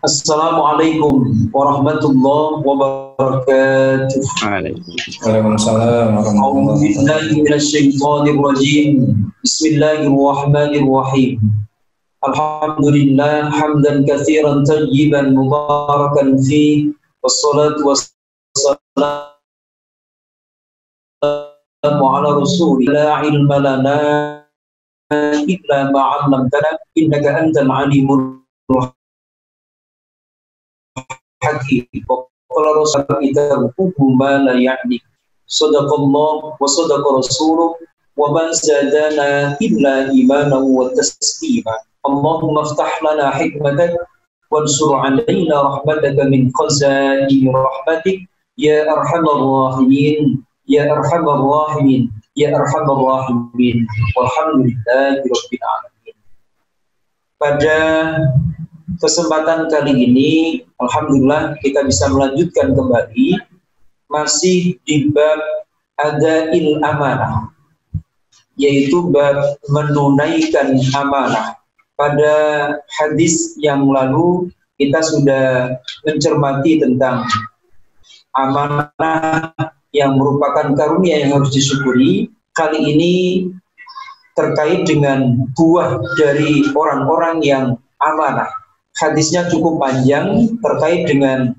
Assalamualaikum warahmatullahi wabarakatuh. Waalaikumsalam warahmatullahi wabarakatuh. Bismillahirrahmanirrahim. Alhamdulillah hamdan katsiran tayyiban mubarakan fi wassalatu wassalamu ala rasulillah la ilma lana illa ma 'allamtana innaka antal alimul hakim. Qala rasulullah kita ma la ya'ni. Sadaqallah wa sadaqa rasuluh wa man zadana illa imanan wa taslima. Allahumma iftah lana hikmatak wansur 'alaina rahmataka min khazaini rahmatik ya arhamar rahimin ya arhamar rahimin ya arhamar rahimin. Walhamdulillahi rabbil alamin. Pada kesempatan kali ini, alhamdulillah kita bisa melanjutkan kembali masih di bab adail amanah, yaitu bab menunaikan amanah. Pada hadis yang lalu kita sudah mencermati tentang amanah yang merupakan karunia yang harus disyukuri. Kali ini terkait dengan buah dari orang-orang yang amanah. Hadisnya cukup panjang terkait dengan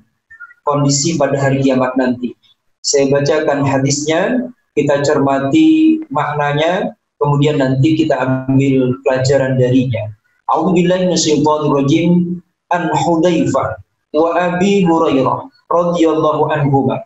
kondisi pada hari kiamat nanti. Saya bacakan hadisnya, kita cermati maknanya, kemudian nanti kita ambil pelajaran darinya. A'udzubillahi minasyaitonirrajim. An Hudzaifah wa Abi Hurairah radhiyallahu anhuma.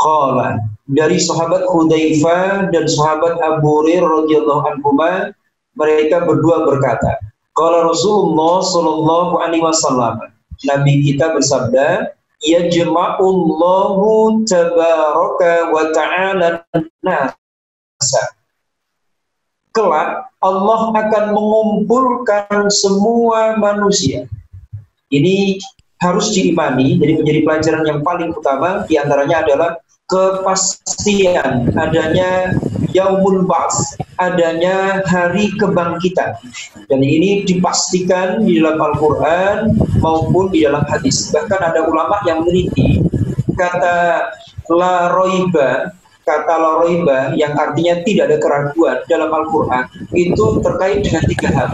Qala, dari sahabat Hudzaifah dan sahabat Abu Hurairah radhiyallahu anhuma, mereka berdua berkata, qala Rasulullah sallallahu alaihi wasallam, Nabi kita bersabda, yajma'ullahu tabaraka wa ta'ala nasa. Kelak Allah akan mengumpulkan semua manusia. Ini harus diimani, jadi menjadi pelajaran yang paling utama diantaranya adalah kepastian adanya yaumul ba'ts, adanya hari kebangkitan. Dan ini dipastikan di dalam Al-Quran maupun di dalam hadis. Bahkan ada ulama yang meneliti kata la roiba yang artinya tidak ada keraguan dalam Al-Quran itu terkait dengan 3 hal.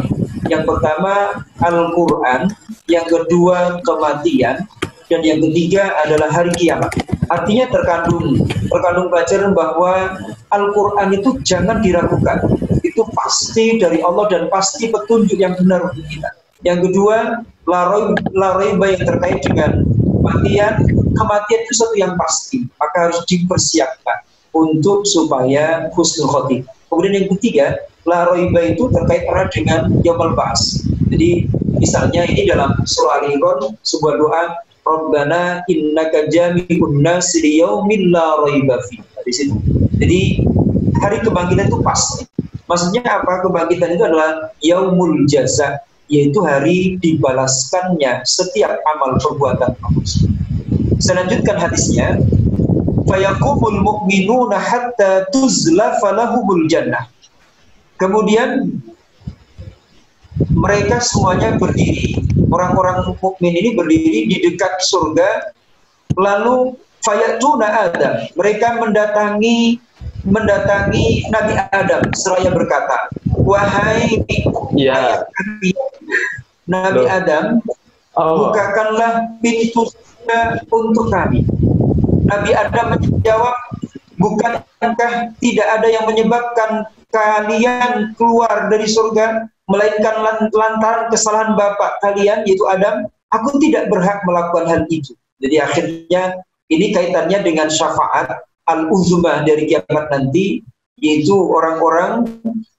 Yang pertama Al-Quran, yang kedua kematian, dan yang ketiga adalah hari kiamat. Artinya terkandung pelajaran bahwa Al-Quran itu jangan diragukan. Itu pasti dari Allah dan pasti petunjuk yang benar untuk kita. Yang kedua, la raiba yang terkait dengan kematian itu sesuatu yang pasti. Maka harus dipersiapkan untuk supaya husnul khotimah. Kemudian yang ketiga, la raiba itu terkait erat dengan yaumul ba'ts. Jadi misalnya ini dalam surah Al-Imran sebuah doa, Rabbana innaka jami'un nasi liyaumin la raiba fi. Di situ. Jadi hari kebangkitan itu pasti. Maksudnya apa? Kebangkitan itu adalah yaumul jaza, yaitu hari dibalaskannya setiap amal perbuatan manusia. Saya lanjutkan hadisnya. Fayaqumul mu'minuna hatta tuzlafa lahumul jannah. Kemudian mereka semuanya berdiri, orang-orang mukmin ini berdiri di dekat surga, lalu fayatuna Adam, mereka mendatangi Nabi Adam seraya berkata, wahai Nabi Adam, bukakanlah pintu surga untuk kami. Nabi Adam menjawab, bukankah tidak ada yang menyebabkan kalian keluar dari surga melainkan lantaran kesalahan bapak kalian yaitu Adam? Aku tidak berhak melakukan hal itu. Jadi akhirnya ini kaitannya dengan syafaat al-uzmah dari kiamat nanti, yaitu orang-orang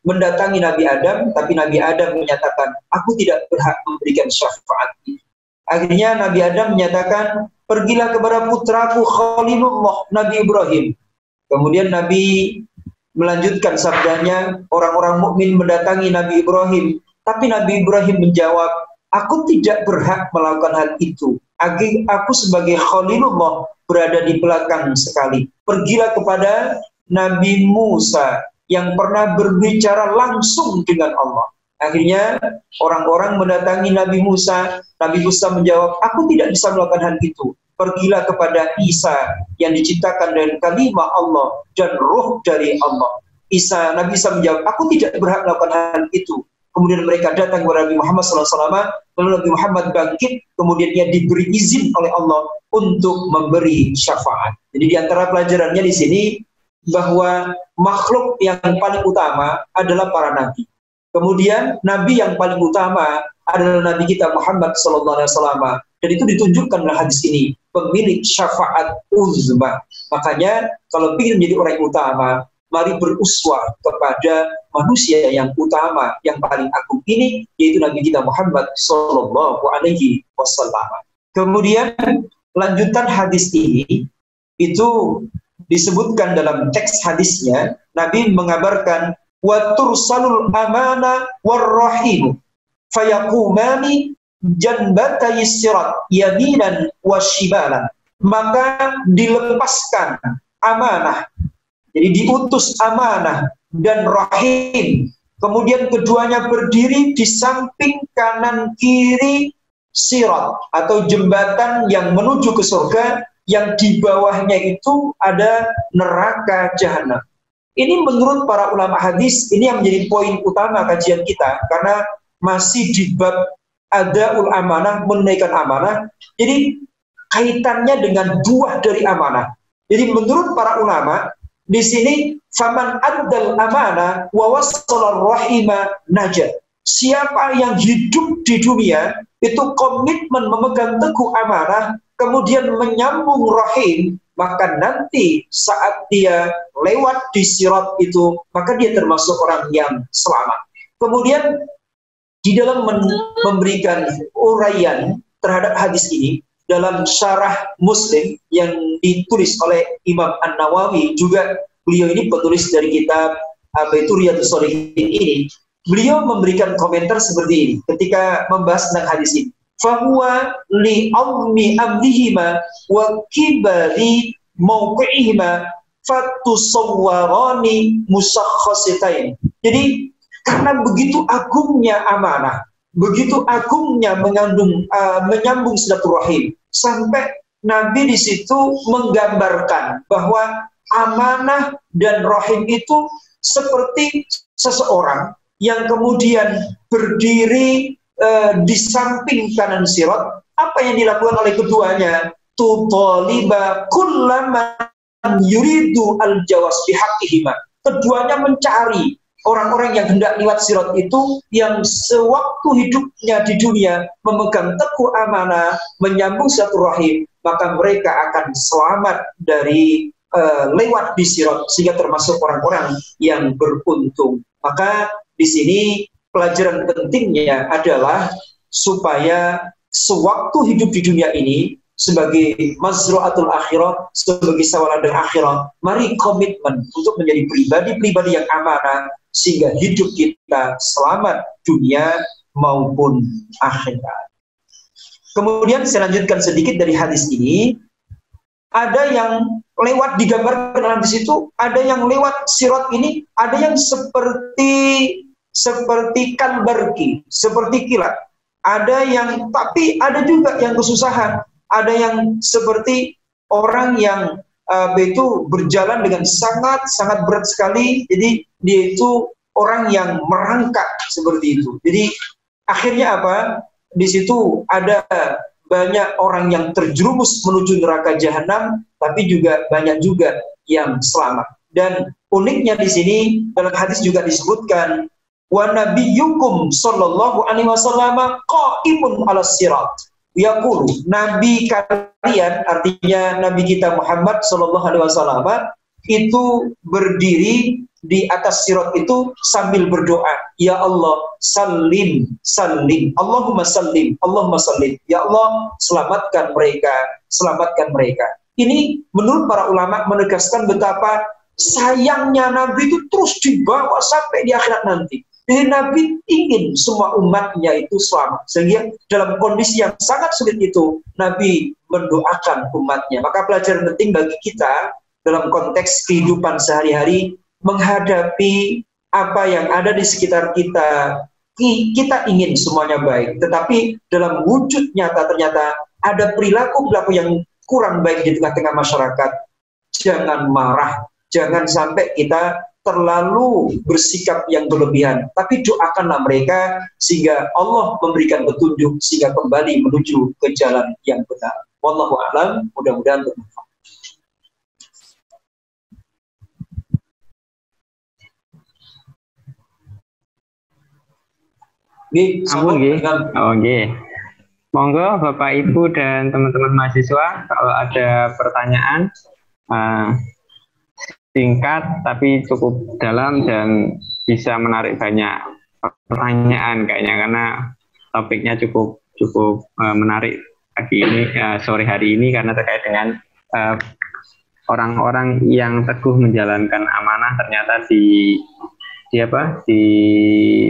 mendatangi Nabi Adam, tapi Nabi Adam menyatakan, aku tidak berhak memberikan syafaat itu. Akhirnya Nabi Adam menyatakan, pergilah kepada putraku Khalilullah, Nabi Ibrahim. Kemudian Nabi melanjutkan sabdanya, orang-orang mukmin mendatangi Nabi Ibrahim, tapi Nabi Ibrahim menjawab, aku tidak berhak melakukan hal itu. Aku sebagai Khalilullah berada di belakang sekali. Pergilah kepada Nabi Musa yang pernah berbicara langsung dengan Allah. Akhirnya orang-orang mendatangi Nabi Musa. Nabi Musa menjawab, aku tidak bisa melakukan hal itu. Pergilah kepada Isa yang diciptakan dengan kalimah Allah dan roh dari Allah. Nabi Isa menjawab, aku tidak berhak melakukan hal itu. Kemudian mereka datang kepada Nabi Muhammad SAW, lalu Nabi Muhammad bangkit, kemudian ia diberi izin oleh Allah untuk memberi syafaat. Jadi di antara pelajarannya di sini bahwa makhluk yang paling utama adalah para nabi. Kemudian nabi yang paling utama adalah Nabi kita Muhammad SAW. Dan itu ditunjukkan dalam hadis ini, pemilik syafaat uzma. Makanya kalau ingin menjadi orang yang utama, mari beruswah kepada manusia yang utama, yang paling agung ini, yaitu Nabi kita Muhammad SAW. Kemudian lanjutan hadis ini, itu disebutkan dalam teks hadisnya, Nabi mengabarkan, وَتُرْسَلُ الْأَمَانَ وَالرَّحِيمُ فَيَقُومَانِ janbatai sirat yaminan wa shimalan. Maka dilepaskan amanah, jadi diutus amanah dan rahim, kemudian keduanya berdiri di samping kanan kiri sirat atau jembatan yang menuju ke surga, yang di bawahnya itu ada neraka jahanam. Ini menurut para ulama hadis, ini yang menjadi poin utama kajian kita, karena masih di bab adaul amanah, menunaikan amanah. Jadi kaitannya dengan buah dari amanah. Jadi menurut para ulama di sini, faman addal amanah wa wassalar rahima najat. Siapa yang hidup di dunia itu komitmen memegang teguh amanah, kemudian menyambung rahim, maka nanti saat dia lewat di sirat itu, maka dia termasuk orang yang selamat. Kemudian di dalam memberikan uraian terhadap hadis ini, dalam syarah Muslim yang ditulis oleh Imam An-Nawawi, juga beliau ini penulis dari kitab Riyadhus Shalihin ini, beliau memberikan komentar seperti ini ketika membahas tentang hadis ini. Fahuwa li'awmi amrihima wa kibari mawqi'ihima fatusawwarani musakhasitain. Jadi karena begitu agungnya amanah, begitu agungnya menyambung silaturahim, sampai Nabi di situ menggambarkan bahwa amanah dan rahim itu seperti seseorang yang kemudian berdiri di samping kanan sirat. Apa yang dilakukan oleh keduanya? Tutaliba kullaman yuridu al-jawas bihaqqihima. Keduanya mencari orang-orang yang hendak lewat sirat itu, yang sewaktu hidupnya di dunia memegang teguh amanah, menyambung silaturahim, maka mereka akan selamat dari lewat di sirat, sehingga termasuk orang-orang yang beruntung. Maka di sini pelajaran pentingnya adalah supaya sewaktu hidup di dunia ini sebagai mazra'atul akhirah, sebagai sawaladul akhirah, mari komitmen untuk menjadi pribadi-pribadi yang amanah, sehingga hidup kita selamat dunia maupun akhirat. Kemudian saya lanjutkan sedikit dari hadis ini. Ada yang lewat digambarkan dalam hadis itu, ada yang lewat sirat ini, ada yang seperti kalbarki, seperti kilat. Ada yang, tapi ada juga yang kesusahan. Ada yang seperti orang yang itu berjalan dengan sangat berat sekali. Jadi dia itu orang yang merangkak seperti itu. Jadi akhirnya apa? Di situ ada banyak orang yang terjerumus menuju neraka jahanam, tapi juga banyak juga yang selamat. Dan uniknya di sini dalam hadis juga disebutkan, wa nabiyyukum sallallahu alaihi wasallam qa'imun 'alas sirat. Yaqulu, nabi kalian, artinya nabi kita Muhammad sallallahu alaihi wasallam, itu berdiri di atas sirat itu sambil berdoa, ya Allah salim salim, Allahumma salim, Allahumma salim, ya Allah selamatkan mereka, selamatkan mereka. Ini menurut para ulama menegaskan betapa sayangnya Nabi itu terus dibawa sampai di akhirat nanti. Jadi Nabi ingin semua umatnya itu selamat, sehingga dalam kondisi yang sangat sulit itu Nabi mendoakan umatnya. Maka pelajaran penting bagi kita dalam konteks kehidupan sehari-hari, menghadapi apa yang ada di sekitar kita, kita ingin semuanya baik, tetapi dalam wujud nyata ternyata ada perilaku-perilaku yang kurang baik di tengah-tengah masyarakat. Jangan marah, jangan sampai kita terlalu bersikap yang berlebihan, tapi doakanlah mereka sehingga Allah memberikan petunjuk sehingga kembali menuju ke jalan yang benar. Wallahu a'lam, mudah-mudahan bermanfaat. Monggo Bapak Ibu dan teman-teman mahasiswa, kalau ada pertanyaan singkat tapi cukup dalam dan bisa menarik banyak pertanyaan kayaknya, karena topiknya cukup menarik pagi ini, sore hari ini, karena terkait dengan orang-orang yang teguh menjalankan amanah ternyata di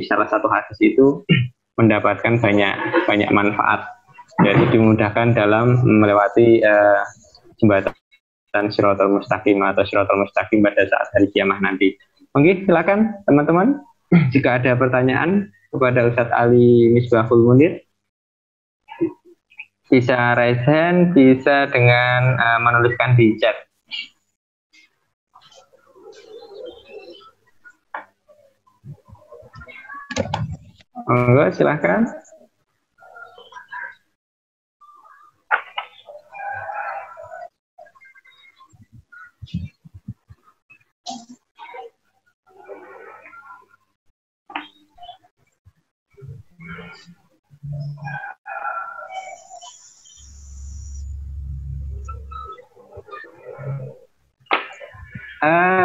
salah satu hadis itu mendapatkan banyak manfaat, jadi dimudahkan dalam melewati jembatan Shiratal Mustaqim atau Shiratal Mustaqim pada saat hari kiamah nanti. Oke, silakan teman-teman, jika ada pertanyaan kepada Ustadz Ali Misbahul Munir, bisa raise hand, bisa dengan menuliskan di chat. Monggo, silahkan.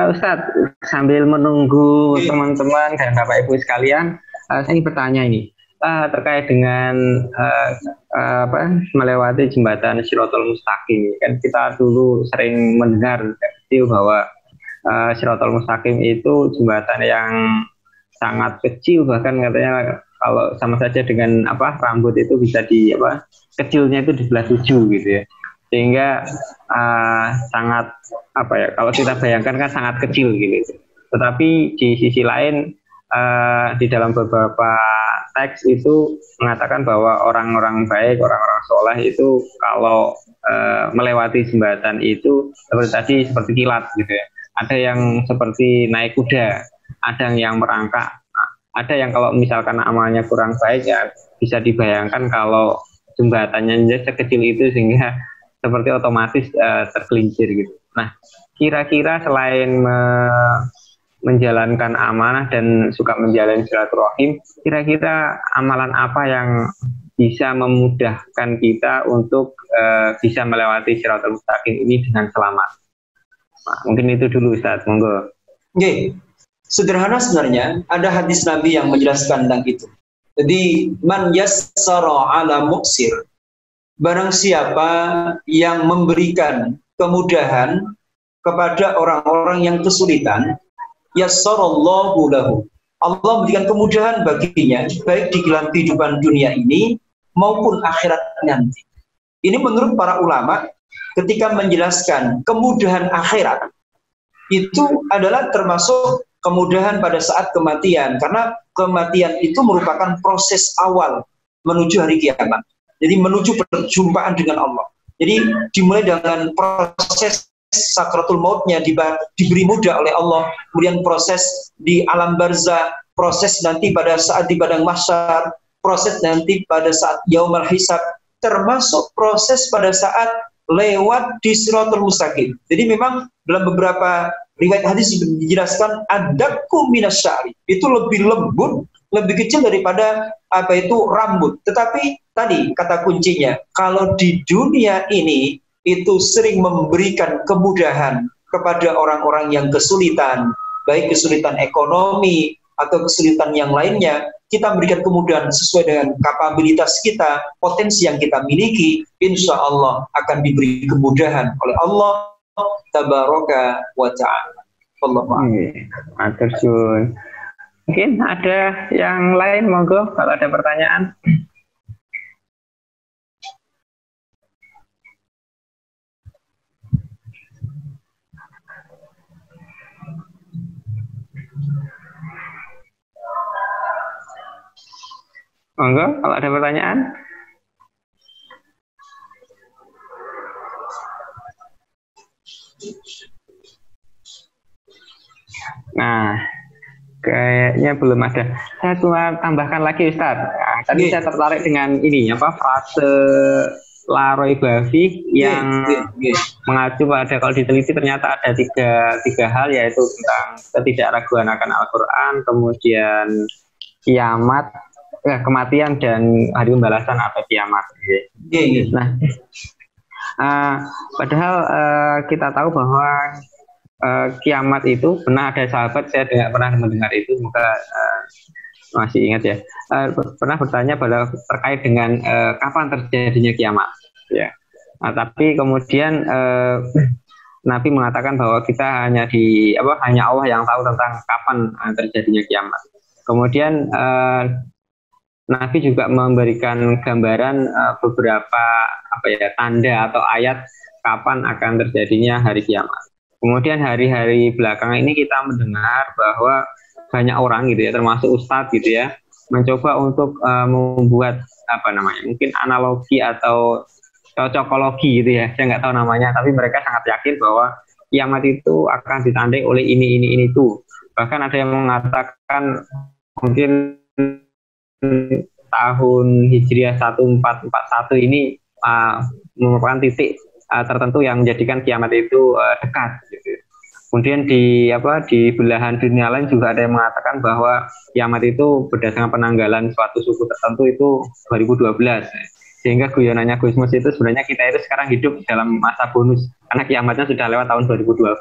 Ustadz, sambil menunggu teman-teman dan Bapak Ibu sekalian, saya ingin bertanya ini terkait dengan melewati jembatan Shiratal Mustaqim. Kan kita dulu sering mendengar bahwa Shiratal Mustaqim itu jembatan yang sangat kecil, bahkan katanya kalau sama saja dengan rambut itu bisa kecilnya itu di sebelah 7 gitu ya, sehingga sangat kalau kita bayangkan kan sangat kecil gitu. Tetapi di sisi lain di dalam beberapa teks itu mengatakan bahwa orang-orang baik, orang-orang soleh itu kalau melewati jembatan itu seperti kilat gitu ya. Ada yang seperti naik kuda, ada yang merangkak, ada yang kalau misalkan amalnya kurang baik ya bisa dibayangkan kalau jembatannya sekecil itu sehingga seperti otomatis tergelincir gitu. Nah, kira-kira selain menjalankan amanah dan suka menjalani silaturahim, kira-kira amalan apa yang bisa memudahkan kita untuk bisa melewati Shiratal Mustaqim ini dengan selamat? Nah, mungkin itu dulu Ustaz, monggo. Oke. Sederhana sebenarnya, ada hadis Nabi yang menjelaskan tentang itu. Jadi, man yassara ala muksir, barang siapa yang memberikan kemudahan kepada orang-orang yang kesulitan, yassarallahu lahu, Allah memberikan kemudahan baginya, baik di dalam kehidupan dunia ini maupun akhirat nanti. Ini menurut para ulama, ketika menjelaskan kemudahan akhirat, itu adalah termasuk kemudahan pada saat kematian, karena kematian itu merupakan proses awal menuju hari kiamat. Jadi menuju perjumpaan dengan Allah. Jadi dimulai dengan proses sakratul mautnya diberi mudah oleh Allah, kemudian proses di alam barzah, proses nanti pada saat di padang mahsyar, proses nanti pada saat yaumul hisab, termasuk proses pada saat lewat di Shiratal Mustaqim. Jadi memang dalam beberapa riwayat hadis dijelaskan adabku minasyari, itu lebih lembut, lebih kecil daripada rambut. Tetapi tadi kata kuncinya, kalau di dunia ini itu sering memberikan kemudahan kepada orang-orang yang kesulitan, baik kesulitan ekonomi atau kesulitan yang lainnya, kita berikan kemudahan sesuai dengan kapabilitas kita, potensi yang kita miliki, insya Allah akan diberi kemudahan oleh Allah Tabaraka wa ta'ala. Mungkin ada yang lain, monggo kalau ada pertanyaan. Monggo, kalau ada pertanyaan. Nah, kayaknya belum ada. Saya cuma tambahkan lagi Ustaz. Nah, tadi saya tertarik dengan ini frase Laroi Bafi yang mengacu pada, kalau diteliti ternyata ada tiga hal, yaitu tentang ketidakraguan akan Al-Quran, kemudian kiamat, kematian, dan hari pembalasan atau kiamat. Nah, padahal kita tahu bahwa kiamat itu pernah ada sahabat, saya pernah mendengar itu, semoga masih ingat ya, pernah bertanya pada terkait dengan kapan terjadinya kiamat, ya. Nah, tapi kemudian Nabi mengatakan bahwa kita hanya Allah yang tahu tentang kapan terjadinya kiamat. Kemudian Nabi juga memberikan gambaran beberapa tanda atau ayat kapan akan terjadinya hari kiamat. Kemudian hari-hari belakangan ini kita mendengar bahwa banyak orang gitu ya, termasuk ustadz gitu ya, mencoba untuk membuat mungkin analogi atau cocokologi gitu ya, saya nggak tahu namanya, tapi mereka sangat yakin bahwa kiamat itu akan ditandai oleh ini itu. Bahkan ada yang mengatakan mungkin tahun Hijriah 1441 ini merupakan titik tertentu yang menjadikan kiamat itu dekat gitu. Kemudian di belahan dunia lain juga ada yang mengatakan bahwa kiamat itu berdasarkan penanggalan suatu suku tertentu itu 2012. Sehingga guyonannya Gusmus itu sebenarnya kita itu sekarang hidup dalam masa bonus karena kiamatnya sudah lewat tahun 2012.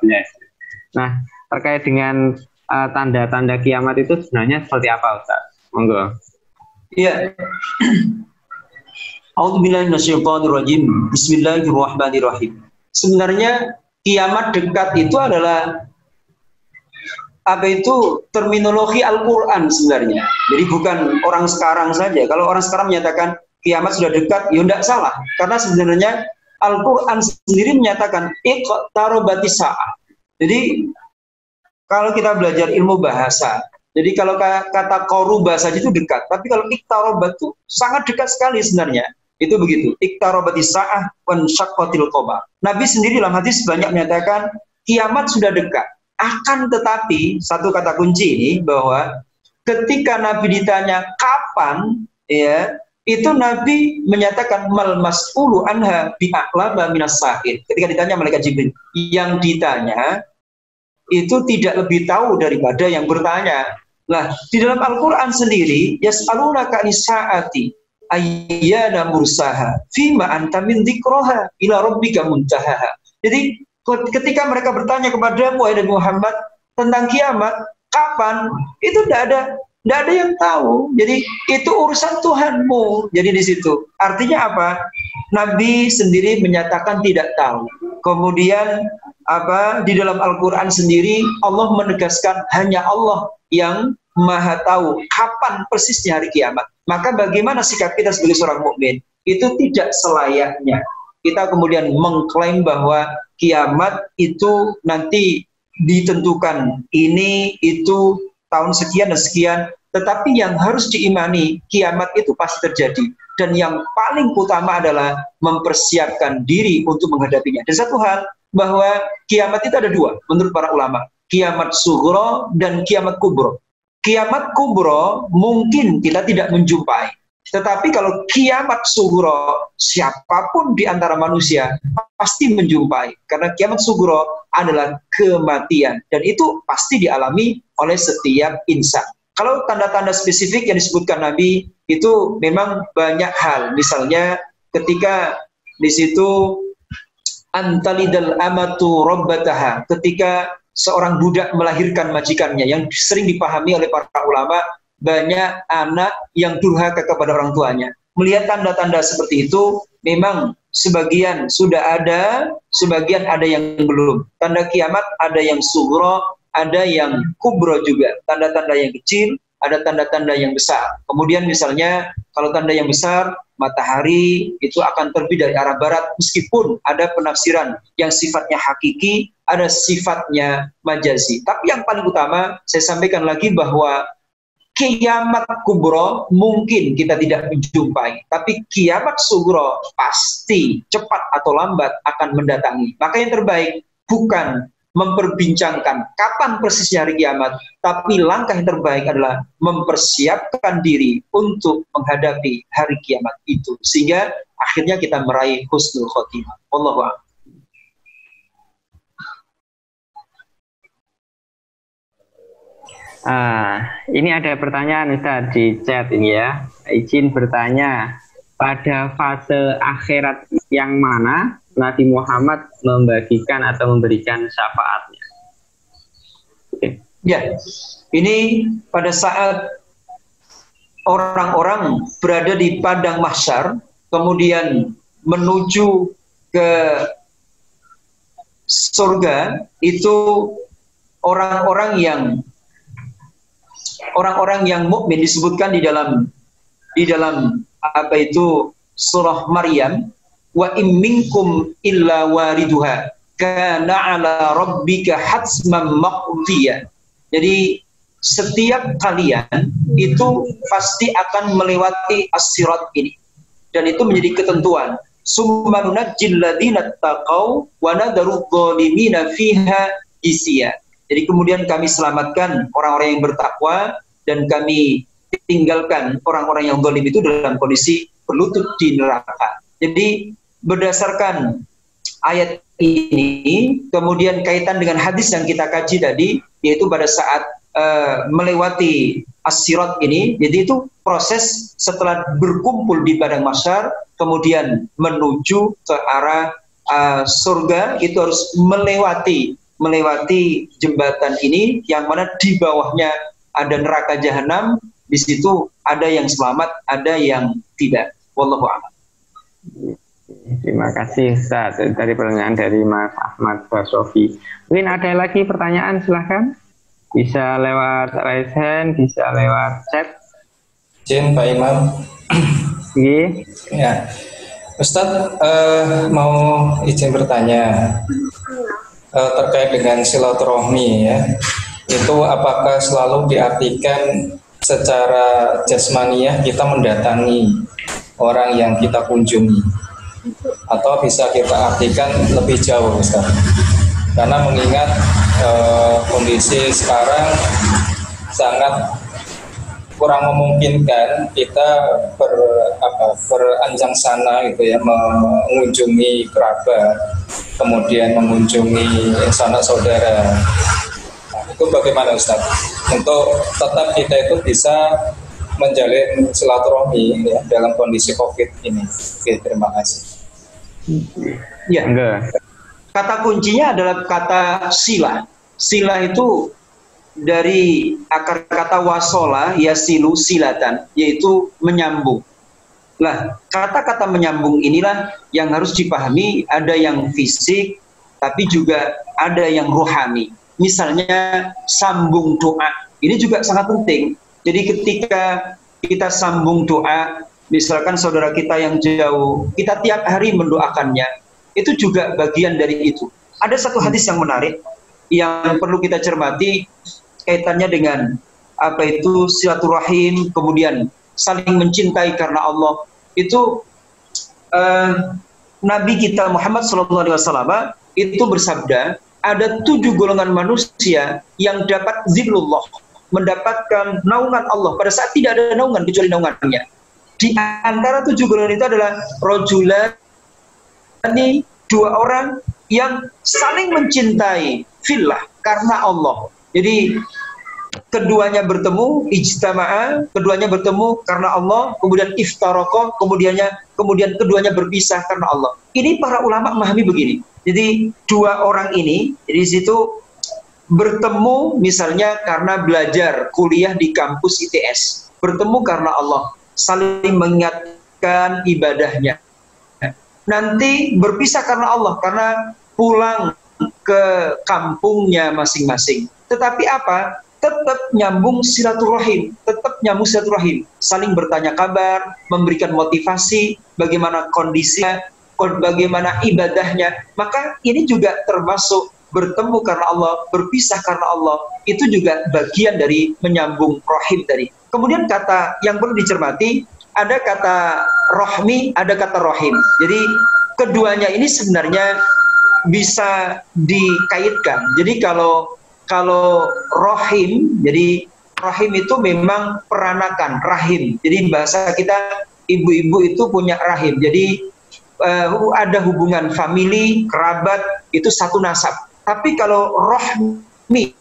Nah, terkait dengan tanda-tanda kiamat itu sebenarnya seperti apa, Ustaz? Monggo. Iya. A'udzubillahi minasyaitonirrajim. Bismillahirrahmanirrahim. Sebenarnya kiamat dekat itu adalah terminologi Al-Qur'an sebenarnya. Jadi bukan orang sekarang saja. Kalau orang sekarang menyatakan kiamat sudah dekat, ya tidak salah. Karena sebenarnya Al-Qur'an sendiri menyatakan iqtarabatis sa'ah. Jadi kalau kita belajar ilmu bahasa, jadi kalau kata qaruba saja itu dekat, tapi kalau iqtarabat itu sangat dekat sekali sebenarnya. Itu begitu. Iqtarabatis sa'ah wan syaqqatil qamar. Nabi sendiri dalam hadis banyak menyatakan kiamat sudah dekat. Akan tetapi satu kata kunci ini bahwa ketika Nabi ditanya kapan, ya, itu Nabi menyatakan mal mas'ulu anha bi'a'lama minas sa'il. Ketika ditanya malaikat Jibril, yang ditanya itu tidak lebih tahu daripada yang bertanya. Nah, di dalam Al-Qur'an sendiri, yas'alunaka anis-sa'ati ayyana mursaha fima anta min dzikraha ila rabbika muntahaha. Jadi ketika mereka bertanya kepada wahai Muhammad tentang kiamat kapan, itu tidak ada yang tahu. Jadi itu urusan Tuhanmu. Jadi di situ artinya apa? Nabi sendiri menyatakan tidak tahu. Kemudian di dalam Al-Qur'an sendiri Allah menegaskan hanya Allah yang Maha tahu kapan persisnya hari kiamat. Maka bagaimana sikap kita sebagai seorang mukmin? Itu tidak selayaknya kita kemudian mengklaim bahwa kiamat itu nanti ditentukan ini itu tahun sekian dan sekian. Tetapi yang harus diimani, kiamat itu pasti terjadi. Dan yang paling utama adalah mempersiapkan diri untuk menghadapinya. Dan satu hal, bahwa kiamat itu ada dua menurut para ulama. Kiamat sughra dan kiamat kubro. Kiamat kubro mungkin kita tidak menjumpai. Tetapi kalau kiamat sughra, siapapun di antara manusia pasti menjumpai. Karena kiamat sughra adalah kematian. Dan itu pasti dialami oleh setiap insan. Kalau tanda-tanda spesifik yang disebutkan Nabi, itu memang banyak hal. Misalnya ketika di situ antalidal amatu rabbataha, ketika seorang budak melahirkan majikannya, yang sering dipahami oleh para ulama, banyak anak yang durhaka kepada orang tuanya. Melihat tanda-tanda seperti itu, memang sebagian sudah ada, sebagian ada yang belum. Tanda kiamat ada yang sughra, ada yang kubro juga. Tanda-tanda yang kecil, ada tanda-tanda yang besar. Kemudian misalnya, kalau tanda yang besar, matahari itu akan terbit dari arah barat, meskipun ada penafsiran yang sifatnya hakiki, ada sifatnya majazi. Tapi yang paling utama, saya sampaikan lagi bahwa kiamat kubro mungkin kita tidak menjumpai, tapi kiamat sugro pasti cepat atau lambat akan mendatangi. Maka yang terbaik bukan memperbincangkan kapan persisnya hari kiamat, tapi langkah yang terbaik adalah mempersiapkan diri untuk menghadapi hari kiamat itu, sehingga akhirnya kita meraih husnul khotimah. Wallahu a'lam. Ini ada pertanyaan Ustaz di chat ini ya. Izin bertanya, pada fase akhirat yang mana Nabi Muhammad membagikan atau memberikan syafaatnya? Ya, ini pada saat orang-orang berada di padang mahsyar, kemudian menuju ke surga, itu orang-orang yang mukmin disebutkan di dalam apa itu surah Maryam, wa in minkum illa wariduha kana ala rabbika hatsman maqdiya. Jadi setiap kalian itu pasti akan melewati as-sirat ini, dan itu menjadi ketentuan. Summa nunajjil ladzina taqaw wa nadharu adh-dhalimina fiha jisiya. Jadi kemudian kami selamatkan orang-orang yang bertakwa dan kami tinggalkan orang-orang yang zalim itu dalam kondisi berlutut di neraka. Jadi berdasarkan ayat ini, kemudian kaitan dengan hadis yang kita kaji tadi, yaitu pada saat melewati as-sirat ini, jadi itu proses setelah berkumpul di padang mahsyar, kemudian menuju ke arah surga, itu harus melewati jembatan ini, yang mana di bawahnya ada neraka jahanam. Di situ ada yang selamat, ada yang tidak. Wallahu a'lam. Terima kasih Ustaz dari pertanyaan dari Mas Ahmad Basofi. Mungkin ada lagi pertanyaan, silahkan. Bisa lewat raise hand, bisa lewat chat. Izin Pak Imam. Iya. Ya, Ustadz mau izin bertanya terkait dengan silaturahmi ya. Itu apakah selalu diartikan secara jasmaniah kita mendatangi orang yang kita kunjungi, atau bisa kita artikan lebih jauh, Ustaz? Karena mengingat kondisi sekarang sangat kurang memungkinkan kita beranjang sana gitu ya, mengunjungi kerabat, kemudian mengunjungi sanak saudara. Nah, itu bagaimana Ustaz? Untuk tetap kita itu bisa menjalin silaturahmi ya, dalam kondisi COVID ini. Oke, terima kasih. Ya, kata kuncinya adalah kata sila. Sila itu dari akar kata wasola, yasilu silatan, yaitu menyambung. Nah, kata-kata menyambung inilah yang harus dipahami. Ada yang fisik, tapi juga ada yang rohani. Misalnya sambung doa, ini juga sangat penting. Jadi ketika kita sambung doa, misalkan saudara kita yang jauh, kita tiap hari mendoakannya, itu juga bagian dari itu. Ada satu hadis yang menarik yang perlu kita cermati, kaitannya dengan apa itu silaturahim, kemudian saling mencintai karena Allah. Itu Nabi kita Muhammad SAW itu bersabda, ada 7 golongan manusia yang dapat zillullah, mendapatkan naungan Allah pada saat tidak ada naungan kecuali naungannya. Di antara 7 golongan itu adalah rajulani, 2 orang yang saling mencintai fillah, karena Allah. Jadi keduanya bertemu, ijtama'a, keduanya bertemu karena Allah, kemudian iftaraqah, kemudian keduanya berpisah karena Allah. Ini para ulama memahami begini. Jadi 2 orang ini di situ bertemu misalnya karena belajar kuliah di kampus ITS, bertemu karena Allah, saling mengingatkan ibadahnya. Nanti berpisah karena Allah, karena pulang ke kampungnya masing-masing. Tetapi apa? Tetap nyambung silaturahim, saling bertanya kabar, memberikan motivasi, bagaimana kondisinya, bagaimana ibadahnya. Maka ini juga termasuk bertemu karena Allah, berpisah karena Allah. Itu juga bagian dari menyambung rahim tadi. Kemudian kata yang perlu dicermati, ada kata rohmi, ada kata rohim. Jadi keduanya ini sebenarnya bisa dikaitkan. Jadi kalau rohim, jadi rahim itu memang peranakan rahim. Jadi bahasa kita ibu-ibu itu punya rahim. Jadi ada hubungan famili, kerabat, itu satu nasab. Tapi kalau rohmi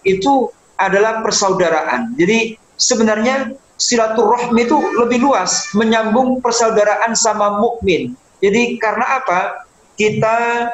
itu adalah persaudaraan. Jadi sebenarnya silaturahmi itu lebih luas, menyambung persaudaraan sama mukmin. Jadi karena apa? Kita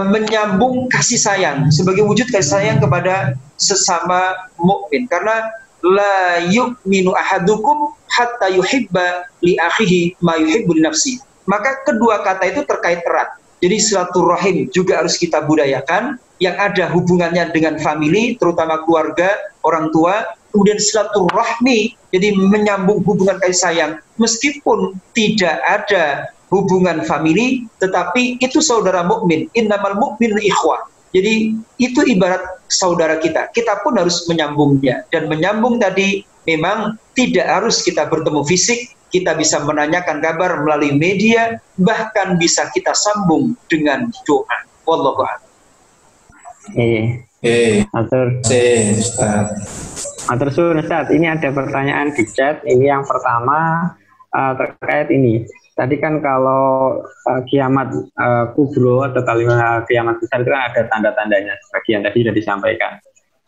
menyambung kasih sayang sebagai wujud kasih sayang kepada sesama mukmin. Karena la yu'minu ahadukum hatta yuhibba li akhihi ma yuhibbu li nafsi. Maka kedua kata itu terkait erat. Jadi silaturahim juga harus kita budayakan, yang ada hubungannya dengan famili, terutama keluarga, orang tua. Kemudian silaturahmi, jadi menyambung hubungan kasih sayang, meskipun tidak ada hubungan famili, tetapi itu saudara mukmin. Innamal mu'minu ikhwah. Jadi itu ibarat saudara kita. Kita pun harus menyambungnya. Dan menyambung tadi memang tidak harus kita bertemu fisik. Kita bisa menanyakan kabar melalui media, bahkan bisa kita sambung dengan doa. Wallahu a'lam. Matur suwun Ustaz. Ini ada pertanyaan di chat. Ini yang pertama terkait ini. Tadi kan kalau kiamat kubro atau kalimat kiamat besar itu kan ada tanda-tandanya. Sebagian tadi sudah disampaikan.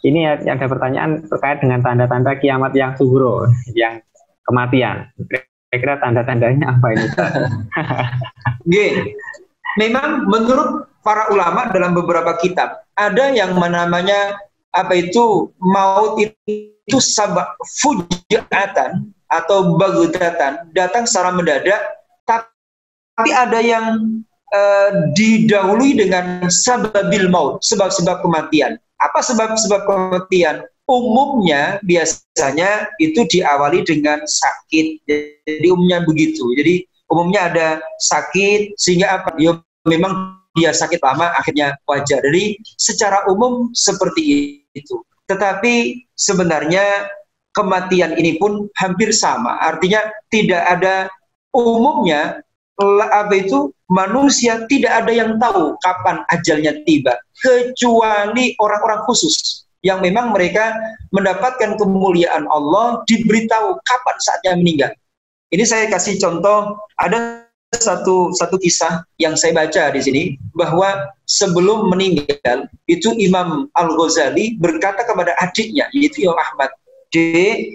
Ini ada pertanyaan terkait dengan tanda-tanda kiamat yang subro, yang kematian. Kira-kira tanda-tandanya apa ini? Memang menurut para ulama dalam beberapa kitab ada yang namanya apa itu maut itu sabab fujaatan atau bagutatan, datang secara mendadak. Tapi ada yang didahului dengan sababil maut, sebab-sebab kematian. Apa sebab-sebab kematian? Umumnya biasanya itu diawali dengan sakit. Jadi umumnya begitu. Jadi umumnya ada sakit sehingga apa? Memang dia sakit lama akhirnya wajar. Jadi secara umum seperti itu. Tetapi sebenarnya kematian ini pun hampir sama. Artinya tidak ada umumnya apa itu manusia tidak ada yang tahu kapan ajalnya tiba kecuali orang-orang khusus yang memang mereka mendapatkan kemuliaan Allah, diberitahu kapan saatnya meninggal. Ini saya kasih contoh, ada satu kisah yang saya baca di sini, bahwa sebelum meninggal itu Imam Al-Ghazali berkata kepada adiknya, yaitu Imam Ahmad, "Dek,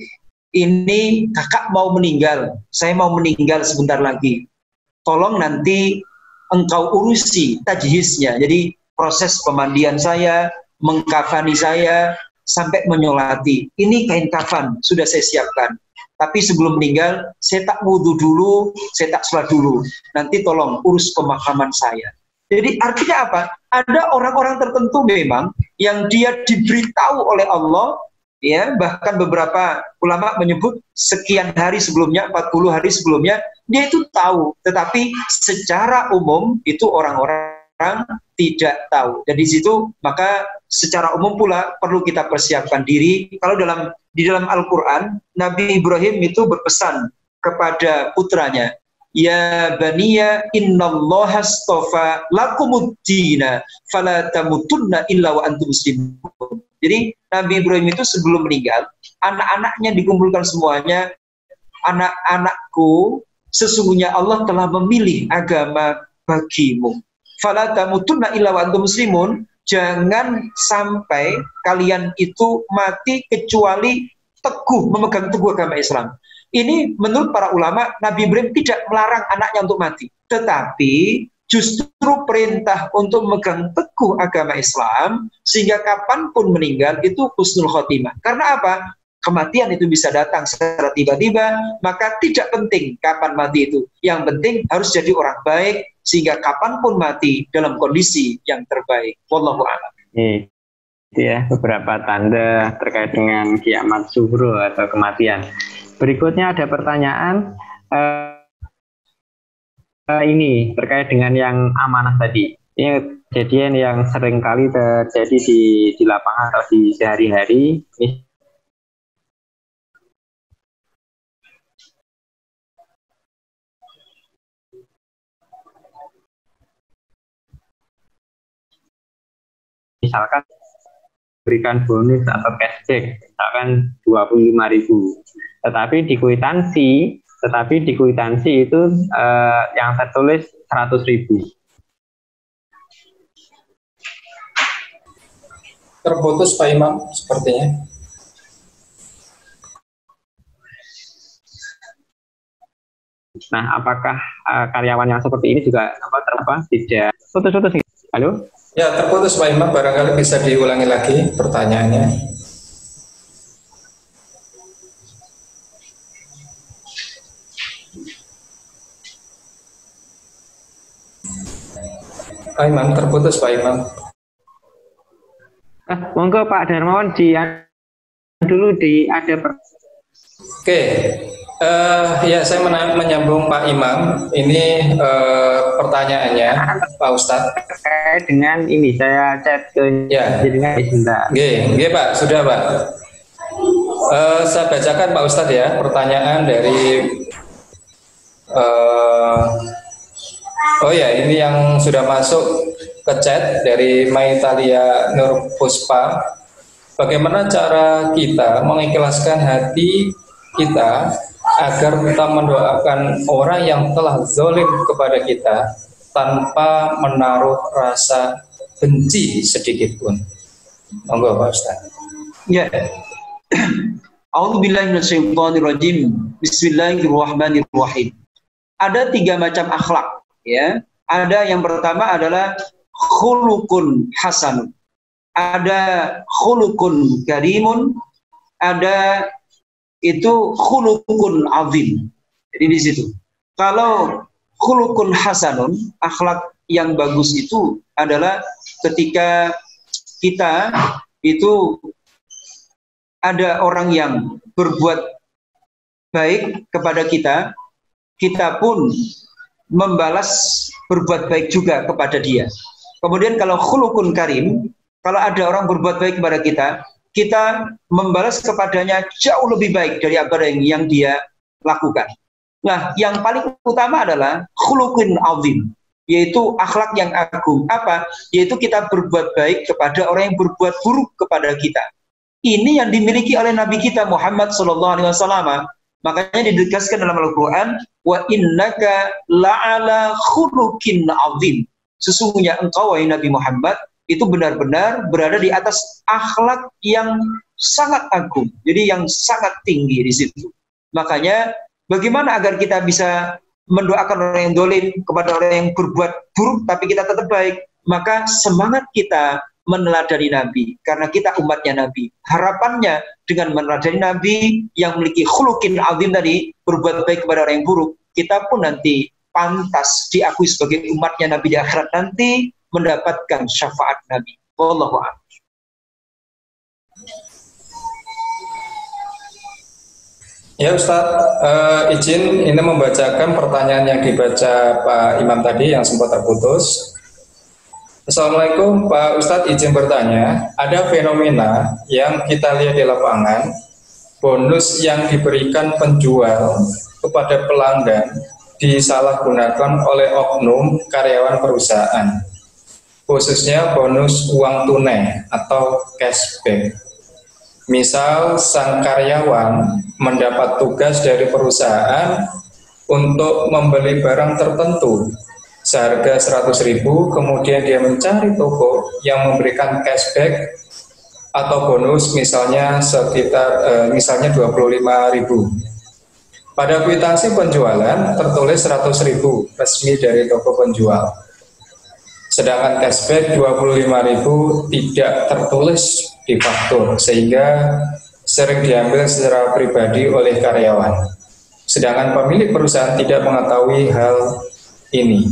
ini kakak mau meninggal, saya mau meninggal sebentar lagi. Tolong nanti engkau urusi tajhiznya." Jadi proses pemandian saya, mengkafani saya, sampai menyolati. Ini kain kafan sudah saya siapkan. Tapi sebelum meninggal, saya tak wudhu dulu, saya tak sholat dulu. Nanti tolong urus pemakaman saya. Jadi artinya apa? Ada orang-orang tertentu memang yang dia diberitahu oleh Allah, ya, bahkan beberapa ulama menyebut sekian hari sebelumnya, 40 hari sebelumnya, dia itu tahu. Tetapi secara umum itu orang-orang tidak tahu. Dan di situ maka secara umum pula perlu kita persiapkan diri. Kalau di dalam Al-Quran, Nabi Ibrahim itu berpesan kepada putranya, "Ya baniya innallaha astafa lakumuddina fala tamutunna illa wa antum muslimun." Jadi Nabi Ibrahim itu sebelum meninggal, anak-anaknya dikumpulkan semuanya, "Anak-anakku, sesungguhnya Allah telah memilih agama bagimu. Fala tamutunna illa wa antum muslimun." Jangan sampai kalian itu mati kecuali teguh, memegang teguh agama Islam. Ini menurut para ulama, Nabi Ibrahim tidak melarang anaknya untuk mati. Tetapi justru perintah untuk memegang teguh agama Islam, sehingga kapanpun meninggal itu husnul khotimah. Karena apa? Kematian itu bisa datang secara tiba-tiba, maka tidak penting kapan mati itu. Yang penting harus jadi orang baik, sehingga kapanpun mati dalam kondisi yang terbaik. Wallahu a'lam. Itu ya beberapa tanda terkait dengan kiamat sughro atau kematian. Berikutnya ada pertanyaan ini terkait dengan yang amanah tadi. Ini kejadian yang sering kali terjadi di lapangan atau di sehari-hari. misalkan berikan bonus atau cashback misalkan 25.000, tetapi di kwitansi itu yang tertulis 100.000. Terputus Pak Imam sepertinya. Nah, apakah karyawan yang seperti ini juga tidak putus-putus? Halo? Ya, terputus Pak Imam, barangkali bisa diulangi lagi pertanyaannya. Pak Imam, terputus Pak Imam. Monggo Pak Darmawan Oke. Ya, saya menyambung Pak Imam. Ini pertanyaannya, Pak Ustadz. Terkait dengan ini, saya chat ke jaringan sebentar. Oke, Pak, sudah Pak. Saya bacakan Pak Ustadz ya, pertanyaan dari ini yang sudah masuk ke chat dari Maitalia Nur Puspa. Bagaimana cara kita mengikhlaskan hati kita agar kita mendoakan orang yang telah zalim kepada kita tanpa menaruh rasa benci sedikit pun. Monggo Pak Ustaz. Ya. A'udzubillahi minasyaitonirrajim. Bismillahirrahmanirrahim. Ada 3 macam akhlak, ya. Ada yang pertama adalah khuluqun hasanun. Ada khuluqun karimun, ada itu khuluqun azim. Jadi di situ. Kalau khuluqun hasanun, akhlak yang bagus itu adalah ketika kita itu ada orang yang berbuat baik kepada kita, kita pun membalas berbuat baik juga kepada dia. Kemudian kalau khuluqun karim, kalau ada orang berbuat baik kepada kita, kita membalas kepadanya jauh lebih baik dari apa yang dia lakukan. Nah, yang paling utama adalah khuluqun azim, yaitu akhlak yang agung. Apa? Yaitu kita berbuat baik kepada orang yang berbuat buruk kepada kita. Ini yang dimiliki oleh Nabi kita Muhammad SAW. Makanya ditegaskan dalam Al-Quran, wa innaka la'ala khuluqin azim. Sesungguhnya engkau, wahai Nabi Muhammad, itu benar-benar berada di atas akhlak yang sangat agung, jadi yang sangat tinggi di situ. Makanya bagaimana agar kita bisa mendoakan orang yang dolim kepada orang yang berbuat buruk tapi kita tetap baik? Maka semangat kita meneladani Nabi, karena kita umatnya Nabi. Harapannya dengan meneladani Nabi yang memiliki khuluqin azim tadi, berbuat baik kepada orang yang buruk, kita pun nanti pantas diakui sebagai umatnya Nabi di akhirat nanti, mendapatkan syafaat Nabi. Wallahu a'lam. Ya Ustadz, izin ini membacakan pertanyaan yang dibaca Pak Imam tadi yang sempat terputus. Assalamualaikum Pak Ustadz, izin bertanya, ada fenomena yang kita lihat di lapangan, bonus yang diberikan penjual kepada pelanggan disalahgunakan oleh oknum karyawan perusahaan, khususnya bonus uang tunai atau cashback. Misal sang karyawan mendapat tugas dari perusahaan untuk membeli barang tertentu seharga 100.000, kemudian dia mencari toko yang memberikan cashback atau bonus misalnya sekitar misalnya 25.000. Pada kwitansi penjualan tertulis 100.000 resmi dari toko penjual. Sedangkan cashback 25.000 tidak tertulis di faktur, sehingga sering diambil secara pribadi oleh karyawan. Sedangkan pemilik perusahaan tidak mengetahui hal ini.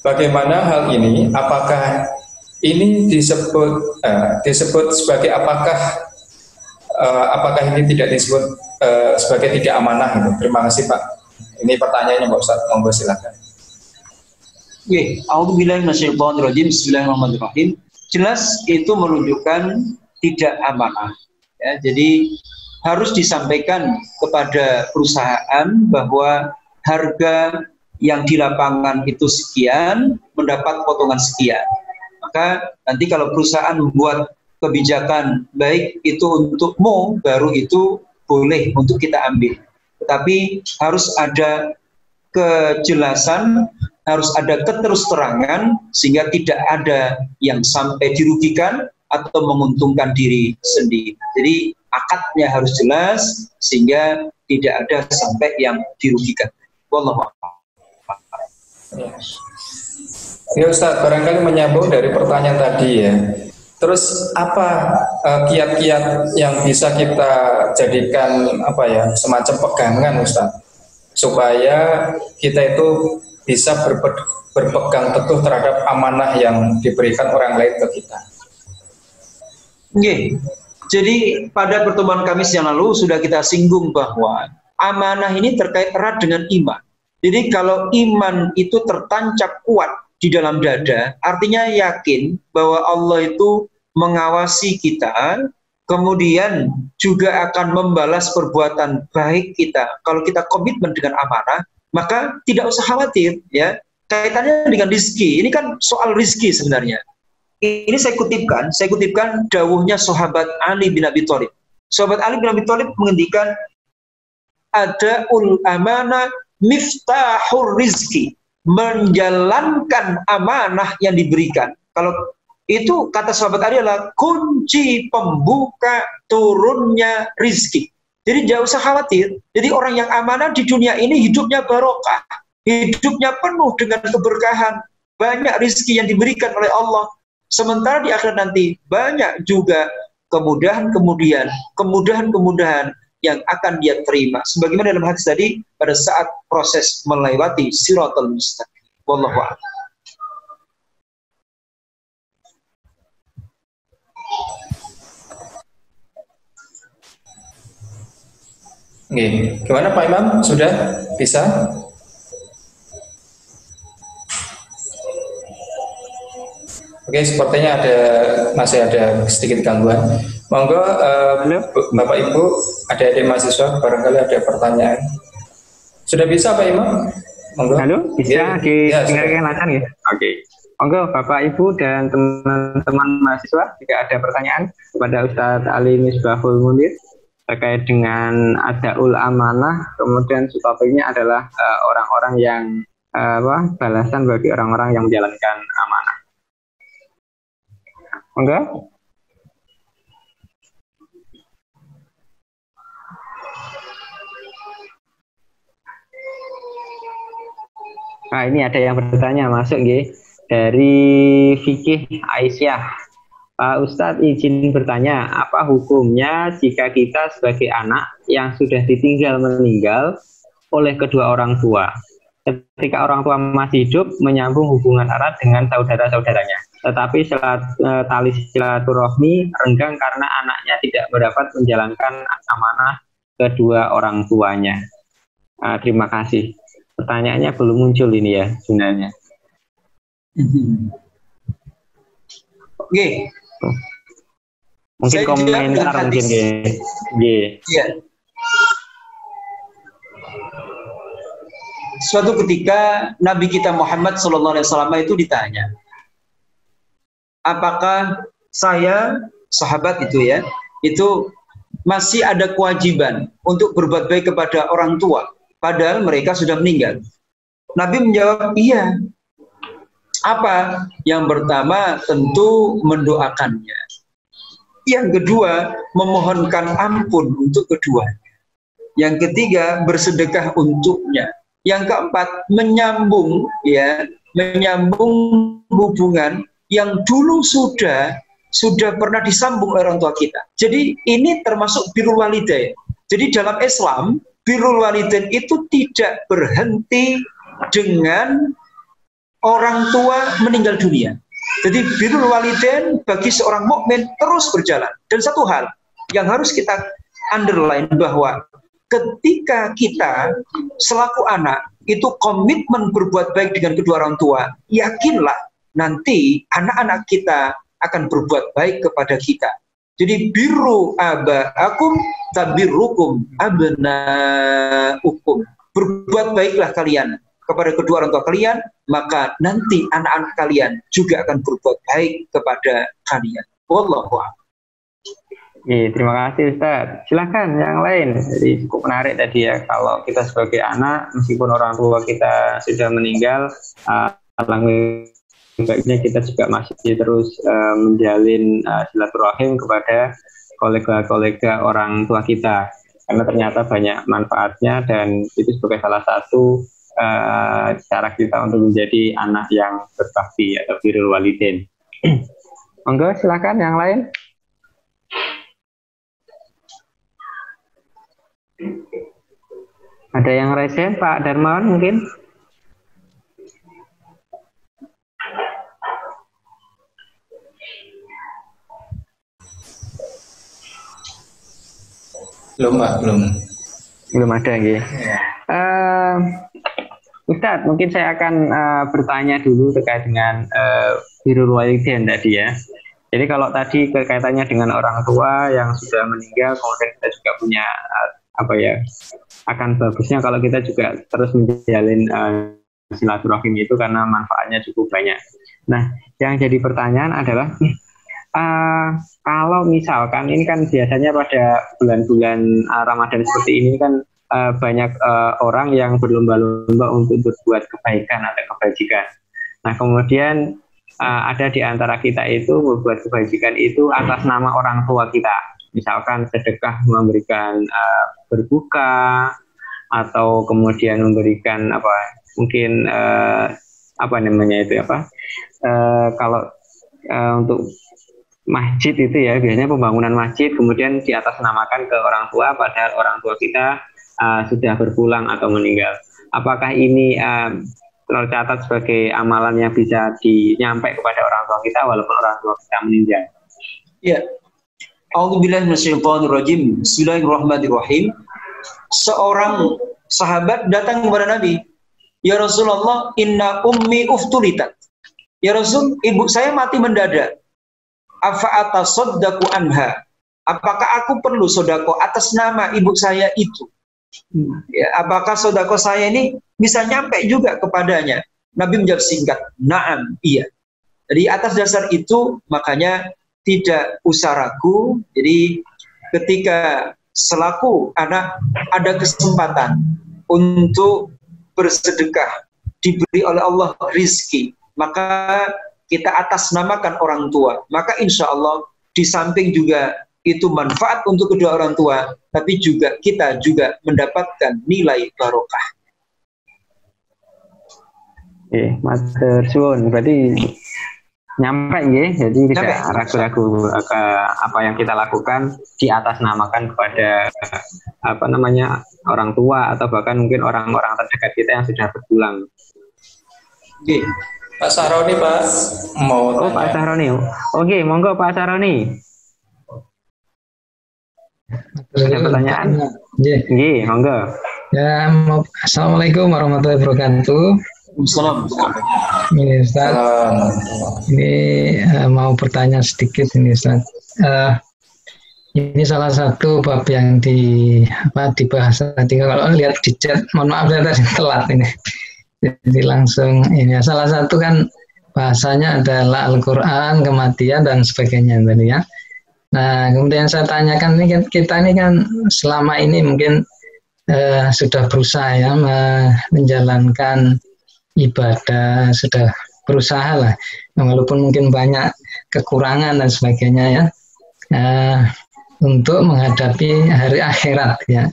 Bagaimana hal ini? Apakah ini disebut sebagai apakah ini tidak disebut sebagai tidak amanah? Gitu. Terima kasih Pak. Ini pertanyaannya Pak Ustadz. Monggo silakan. A'udzubillahi minasyaitonirrajim. Bismillahirrahmanirrahim. Jelas itu menunjukkan tidak amanah. Ya, jadi harus disampaikan kepada perusahaan bahwa harga yang di lapangan itu sekian, mendapat potongan sekian. Maka nanti kalau perusahaan membuat kebijakan baik itu untukmu, baru itu boleh untuk kita ambil. Tetapi harus ada kejelasan, harus ada keterus-terangan sehingga tidak ada yang sampai dirugikan atau menguntungkan diri sendiri. Jadi akadnya harus jelas sehingga tidak ada sampai yang dirugikan. Wallahu a'lam. Ya Ustaz, barangkali menyambung dari pertanyaan tadi ya. Terus apa kiat-kiat yang bisa kita jadikan semacam pegangan Ustaz, supaya kita itu bisa berpegang teguh terhadap amanah yang diberikan orang lain ke kita. Oke. Jadi pada pertemuan Kamis yang lalu sudah kita singgung bahwa amanah ini terkait erat dengan iman. Jadi kalau iman itu tertancap kuat di dalam dada, artinya yakin bahwa Allah itu mengawasi kita, kemudian juga akan membalas perbuatan baik kita. Kalau kita komitmen dengan amanah, maka tidak usah khawatir, ya. Kaitannya dengan rizki, ini kan soal rizki sebenarnya. Ini saya kutipkan dawuhnya sahabat Ali bin Abi Thalib. Sahabat Ali bin Abi Thalib menghentikan adaul amanah miftahur rizki, menjalankan amanah yang diberikan. Kalau itu kata sahabat Ali adalah kunci pembuka turunnya rizki. Jadi jangan usah khawatir. Jadi orang yang amanah di dunia ini hidupnya barokah, hidupnya penuh dengan keberkahan, banyak rizki yang diberikan oleh Allah. Sementara di akhirat nanti banyak juga kemudahan yang akan dia terima. Sebagaimana dalam hadis tadi pada saat proses melewati siratal mustaqim. Wallahu a'lam. Gimana Pak Imam? Sudah bisa? Oke, sepertinya masih ada sedikit gangguan. Monggo Bapak Ibu, adik-adik mahasiswa, barangkali ada pertanyaan. Sudah bisa Pak Imam? Monggo. Halo, bisa didengarkan lancar ya? Oke. Monggo Bapak Ibu dan teman-teman mahasiswa, jika ada pertanyaan kepada Ustadz Ali Misbahul Munir terkait dengan adaul amanah, kemudian subtopiknya adalah orang-orang yang balasan bagi orang-orang yang menjalankan amanah. Enggak? Nah, ini ada yang bertanya masuk nggih dari Fikih Aisyah. Pak Ustadz izin bertanya, apa hukumnya jika kita sebagai anak yang sudah ditinggal meninggal oleh kedua orang tua? Ketika orang tua masih hidup menyambung hubungan erat dengan saudara-saudaranya, tetapi tali silaturahmi renggang karena anaknya tidak mendapat menjalankan amanah kedua orang tuanya. Terima kasih. Pertanyaannya belum muncul ini ya sebenarnya. Oke. Mungkin komentar mungkin Iya. Suatu ketika Nabi kita Muhammad SAW itu ditanya, apakah saya, sahabat itu masih ada kewajiban untuk berbuat baik kepada orang tua, padahal mereka sudah meninggal? Nabi menjawab, iya. Apa? Yang pertama tentu mendoakannya. Yang kedua, memohonkan ampun untuk keduanya. Yang ketiga, bersedekah untuknya. Yang keempat, menyambung hubungan yang dulu sudah pernah disambung oleh orang tua kita. Jadi ini termasuk birrul walidain. Jadi dalam Islam, birrul walidain itu tidak berhenti dengan orang tua meninggal dunia. Jadi birrul walidain bagi seorang mukmin terus berjalan. Dan satu hal yang harus kita underline bahwa ketika kita selaku anak itu komitmen berbuat baik dengan kedua orang tua, yakinlah nanti anak-anak kita akan berbuat baik kepada kita. Jadi birru aba'akum tabirrukum abna'ukum. Berbuat baiklah kalian kepada kedua orang tua kalian, maka nanti anak-anak kalian juga akan berbuat baik kepada kalian. Wallahu a'lam. Terima kasih Ustaz. Silakan yang lain. Jadi cukup menarik tadi ya, kalau kita sebagai anak meskipun orang tua kita sudah meninggal, alangkah baiknya kita juga masih terus menjalin silaturahim kepada kolega-kolega orang tua kita, karena ternyata banyak manfaatnya dan itu sebagai salah satu cara kita untuk menjadi anak yang berbakti atau birrul walidain. Monggo silakan yang lain. Ada yang resen, Pak Darmawan mungkin? Belum ada gitu. Ustadz, mungkin saya akan bertanya dulu terkait dengan birrul walidain tadi ya. Jadi kalau tadi kaitannya dengan orang tua yang sudah meninggal, kemudian kita juga punya akan bagusnya kalau kita juga terus menjalin silaturahim itu karena manfaatnya cukup banyak. Nah, yang jadi pertanyaan adalah kalau misalkan ini kan biasanya pada bulan-bulan Ramadan seperti ini kan banyak orang yang berlomba-lomba untuk berbuat kebaikan atau kebajikan. Nah, kemudian ada di antara kita itu berbuat kebajikan itu atas nama orang tua kita. Misalkan sedekah memberikan berbuka, atau kemudian memberikan kalau untuk masjid itu ya, biasanya pembangunan masjid kemudian diatasnamakan ke orang tua padahal orang tua kita sudah berpulang atau meninggal. Apakah ini tercatat sebagai amalan yang bisa dinyampai kepada orang tua kita walaupun orang tua kita meninggal? Ya. A'udzubillahi minasyaitonirrajim. Bismillahirrahmanirrahim. Seorang sahabat datang kepada Nabi, "Ya Rasulullah, inna ummi uftulitat." Ya Rasul, ibu saya mati mendadak. Afa atasaddaqu anha? Apakah aku perlu sedekah atas nama ibu saya itu? Ya, apakah sedekah saya ini bisa nyampe juga kepadanya? Nabi menjawab singkat, "Na'am, iya." Jadi atas dasar itu makanya tidak usah ragu. Jadi ketika selaku anak ada kesempatan untuk bersedekah, diberi oleh Allah rizki, maka kita atasnamakan orang tua. Maka insya Allah di samping juga itu manfaat untuk kedua orang tua, tapi juga kita juga mendapatkan nilai barokah. Matur suwun. Berarti nyampe ya, jadi tidak ragu-ragu apa yang kita lakukan diatasnamakan kepada orang tua atau bahkan mungkin orang-orang terdekat kita yang sudah berpulang. Oke. Pak Sahroni, Pak mau tanya. Pak Sahroni. Oke, monggo Pak Sahroni. Ada pertanyaan? Nggih, monggo. Ya, Assalamualaikum warahmatullahi wabarakatuh. Ini Ustaz, ini mau bertanya sedikit ini Ustaz. Ini salah satu bab yang dibahas tadi. Kalau lihat di chat, mohon maaf saya tadi telat ini. Jadi langsung ini salah satu kan bahasanya adalah Al-Quran, kematian dan sebagainya tadi ya. Nah, kemudian saya tanyakan ini kita ini kan selama ini mungkin sudah berusaha ya menjalankan ibadah, sudah berusaha lah, walaupun mungkin banyak kekurangan dan sebagainya ya, untuk menghadapi hari akhirat ya.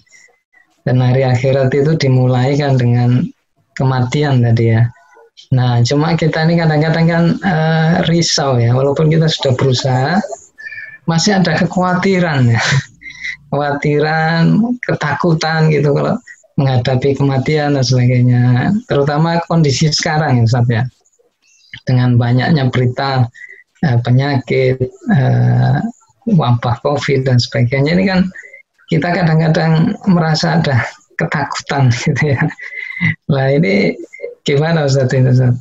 Dan hari akhirat itu dimulai kan dengan kematian tadi ya. Nah, cuma kita ini kadang-kadang kan risau ya, walaupun kita sudah berusaha, masih ada kekhawatiran ya, kekhawatiran, ketakutan gitu kalau menghadapi kematian dan sebagainya, terutama kondisi sekarang ya Ustaz ya, dengan banyaknya berita penyakit, wabah COVID dan sebagainya, ini kan kita kadang-kadang merasa ada ketakutan gitu ya. Nah ini gimana Ustaz ini Ustaz?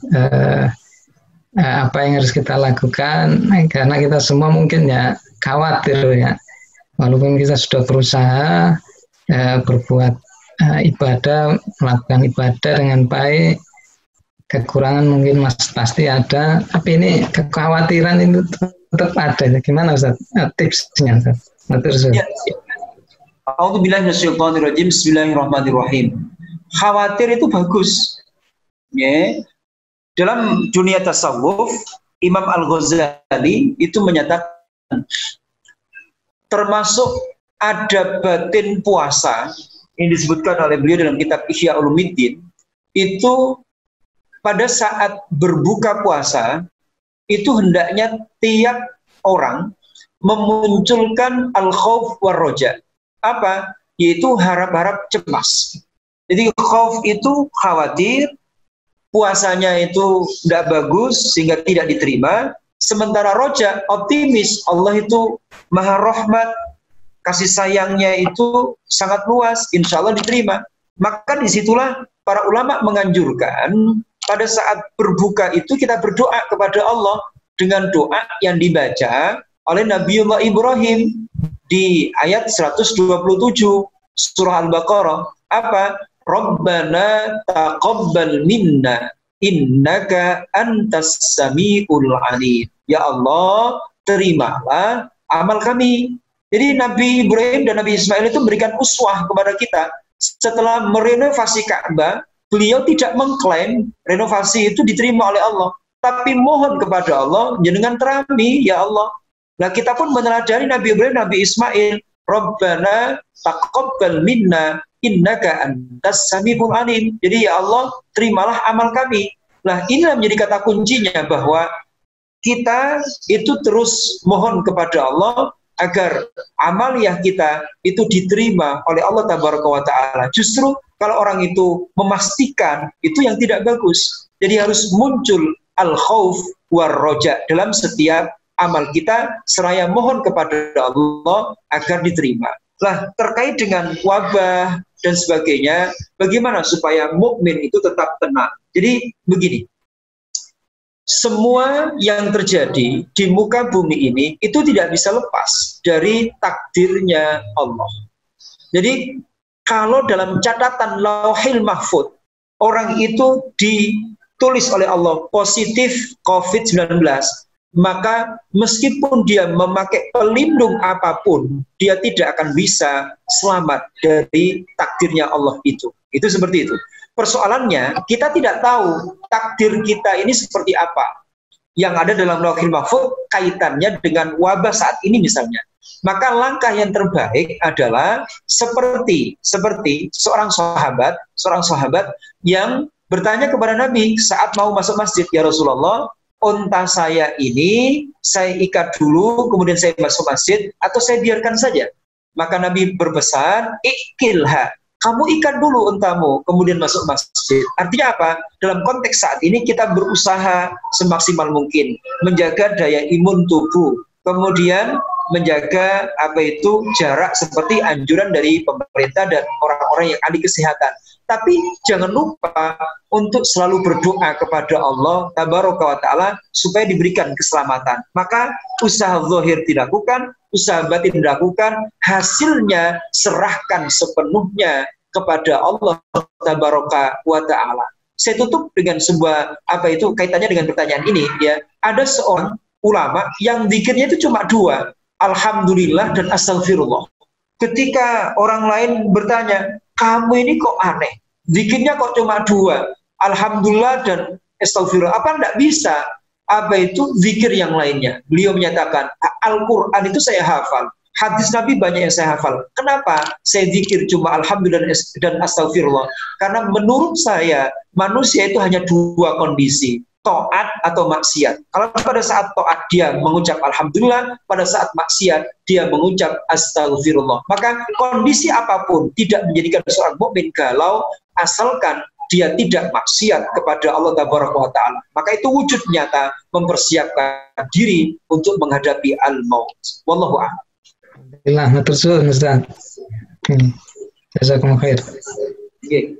Apa yang harus kita lakukan? Karena kita semua mungkin ya khawatir ya, walaupun kita sudah berusaha berbuat ibadah, melakukan ibadah dengan baik, kekurangan mungkin pasti ada, tapi ini kekhawatiran itu tetap ada. Gimana Ustaz? Tipsnya Ustaz? Ya. A'udzubillahi minasyaitonirrajim. Bismillahirrahmanirrahim. Khawatir itu bagus. Ya. Dalam dunia tasawuf, Imam Al-Ghazali itu menyatakan termasuk ada batin puasa yang disebutkan oleh beliau dalam kitab Ihya Ulumuddin, itu pada saat berbuka puasa itu hendaknya tiap orang memunculkan al-khauf war roja. Apa? Yaitu harap-harap cemas. Jadi khauf itu khawatir, puasanya itu tidak bagus sehingga tidak diterima. Sementara roja optimis, Allah itu maha rahmat, kasih sayangnya itu sangat luas, insya Allah diterima. Maka disitulah para ulama menganjurkan pada saat berbuka itu kita berdoa kepada Allah dengan doa yang dibaca oleh Nabiullah Ibrahim di ayat 127 surah Al-Baqarah. Apa? Rabbana taqabbal minna innaka antas samiul alim. Ya Allah, terimalah amal kami. Jadi Nabi Ibrahim dan Nabi Ismail itu memberikan uswah kepada kita. Setelah merenovasi Ka'bah, beliau tidak mengklaim renovasi itu diterima oleh Allah, tapi mohon kepada Allah, jenengan terami, ya Allah. Nah, kita pun meneladani Nabi Ibrahim, Nabi Ismail, Rabbana taqabbal minna innaka antas samiul alim. Jadi ya Allah, terimalah amal kami. Nah, inilah menjadi kata kuncinya bahwa kita itu terus mohon kepada Allah agar amaliyah kita itu diterima oleh Allah Tabaraka wa Ta'ala. Justru kalau orang itu memastikan, itu yang tidak bagus. Jadi harus muncul al-khauf war roja dalam setiap amal kita, seraya mohon kepada Allah agar diterima. Nah, terkait dengan wabah dan sebagainya, bagaimana supaya mukmin itu tetap tenang? Jadi begini, semua yang terjadi di muka bumi ini itu tidak bisa lepas dari takdirnya Allah. Jadi kalau dalam catatan Lauhil Mahfud orang itu ditulis oleh Allah positif COVID-19, maka meskipun dia memakai pelindung apapun, dia tidak akan bisa selamat dari takdirnya Allah itu. Itu seperti itu. Persoalannya, kita tidak tahu takdir kita ini seperti apa. Yang ada dalam Lauhil Mahfuz kaitannya dengan wabah saat ini misalnya. Maka langkah yang terbaik adalah seperti seorang sahabat yang bertanya kepada Nabi saat mau masuk masjid, ya Rasulullah, unta saya ini saya ikat dulu, kemudian saya masuk masjid, atau saya biarkan saja? Maka Nabi berpesan, ikilha, kamu ikat dulu untamu, kemudian masuk masjid. Artinya apa? Dalam konteks saat ini kita berusaha semaksimal mungkin menjaga daya imun tubuh, kemudian menjaga jarak seperti anjuran dari pemerintah dan orang-orang yang ahli kesehatan. Tapi jangan lupa untuk selalu berdoa kepada Allah Tabaraka wa Ta'ala supaya diberikan keselamatan. Maka usaha zahir dilakukan, usaha batin dilakukan, hasilnya serahkan sepenuhnya kepada Allah Tabaraka wa Ta'ala. Saya tutup dengan sebuah kaitannya dengan pertanyaan ini, ya. Ada seorang ulama yang zikirnya itu cuma dua, alhamdulillah dan astagfirullah. Ketika orang lain bertanya, kamu ini kok aneh, zikirnya kok cuma dua, alhamdulillah dan astagfirullah, apa enggak bisa zikir yang lainnya? Beliau menyatakan, Al-Quran itu saya hafal, hadis Nabi banyak yang saya hafal. Kenapa saya zikir cuma alhamdulillah dan astagfirullah? Karena menurut saya manusia itu hanya dua kondisi, taat atau maksiat. Kalau pada saat taat dia mengucap alhamdulillah, pada saat maksiat dia mengucap astagfirullah. Maka kondisi apapun tidak menjadikan seorang mukmin galau asalkan dia tidak maksiat kepada Allah Tabaraka wa Ta'ala. Maka itu wujud nyata mempersiapkan diri untuk menghadapi al-maut. Wallahu a'lam. Alhamdulillah, matur suwun Ustaz. Jazakumullah khair. Okay.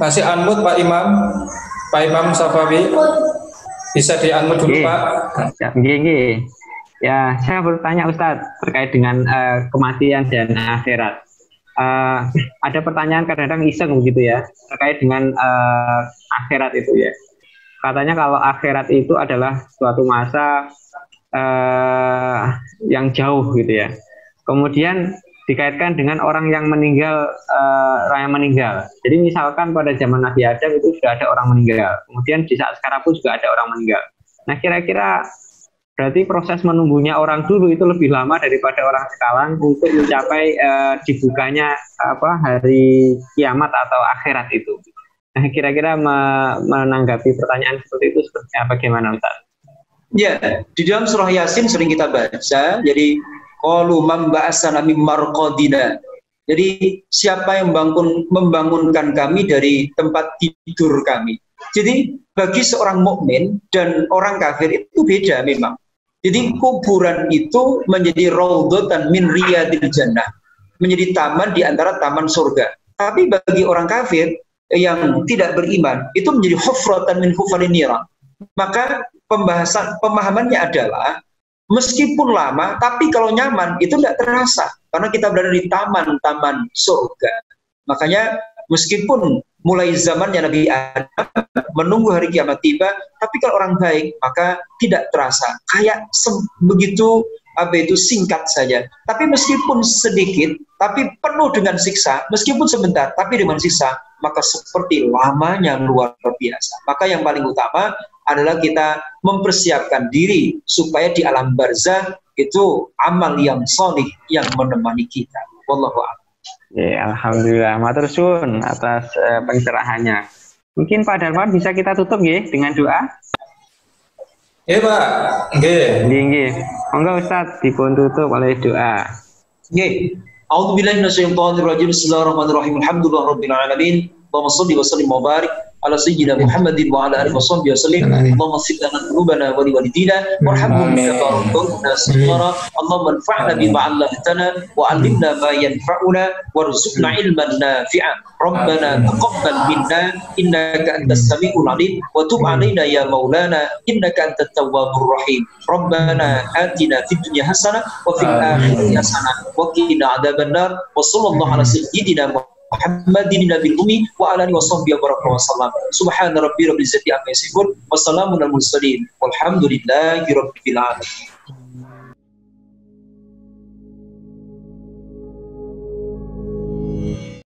Masih unmute Pak Imam? Pak Imam Safawi? Bisa di-unmute dulu Pak? Gini. Ya, saya bertanya Ustadz terkait dengan kematian dan akhirat. Ada pertanyaan kadang-kadang iseng begitu ya, terkait dengan akhirat itu ya. Katanya kalau akhirat itu adalah suatu masa yang jauh gitu ya. Kemudian dikaitkan dengan orang yang meninggal, Jadi misalkan pada zaman Nabi Adam itu sudah ada orang meninggal. Kemudian di saat sekarang pun juga ada orang meninggal. Nah kira-kira berarti proses menunggunya orang dulu itu lebih lama daripada orang sekarang untuk mencapai dibukanya hari kiamat atau akhirat itu. Nah kira-kira menanggapi pertanyaan seperti itu seperti apa, bagaimana Ustaz? Ya, di dalam surah Yasin sering kita baca, jadi qalu man ba'asana min marqadina. Jadi siapa yang membangunkan kami dari tempat tidur kami. Jadi bagi seorang mukmin dan orang kafir itu beda memang. Jadi kuburan itu menjadi raudhatan min riyadil jannah, menjadi taman di antara taman surga. Tapi bagi orang kafir yang tidak beriman itu menjadi hufratan min hufarin nira. Maka pemahamannya adalah meskipun lama, tapi kalau nyaman itu tidak terasa karena kita berada di taman-taman surga. Makanya meskipun mulai zamannya Nabi Adam menunggu hari kiamat tiba, tapi kalau orang baik maka tidak terasa, kayak begitu singkat saja. Tapi meskipun sedikit, tapi penuh dengan siksa, meskipun sebentar, tapi dengan siksa, maka seperti lamanya luar biasa. Maka yang paling utama adalah kita mempersiapkan diri supaya di alam barzah itu amal yang sholih yang menemani kita. Wallahu a'lam. Ya, alhamdulillah, matur suwun atas pencerahannya. Mungkin Pak Darman bisa kita tutup ya dengan doa. Iya Pak, nggih. Monggo Ustaz dipun tutup oleh doa. Nggih. A'udzubillahi minasyaitonir rajim. Bismillahirrahmanirrahim. Alhamdulillahirabbil alamin. Allahumma shalli wa sallim wa barik ala sayyidina Muhammadin wa ala alihi washabbihi wasallim. Allahumma ighfir lana dhunubana wa liwalidina warhamhum kama rabbayana shaghira. Allahumma anfa'na bima 'allamtana wa 'allimna ma yanfa'una warzuqna 'ilman nafi'an. Rabbana taqabbal minna innaka antas samiul 'alim wa tub 'alaina ya maulana innaka antat tawwabur rahim. Rabbana atina fid dunya hasanah wa fil akhirati hasanah wa qina 'adzabannar. Wa sallallahu ala sayyidina Muhammadin nabil ummi wa ala alihi washabbihi wasallam. Subhana rabbil izzati amma yasifun wa salamun alal mursalin walhamdulillahi rabbil alamin.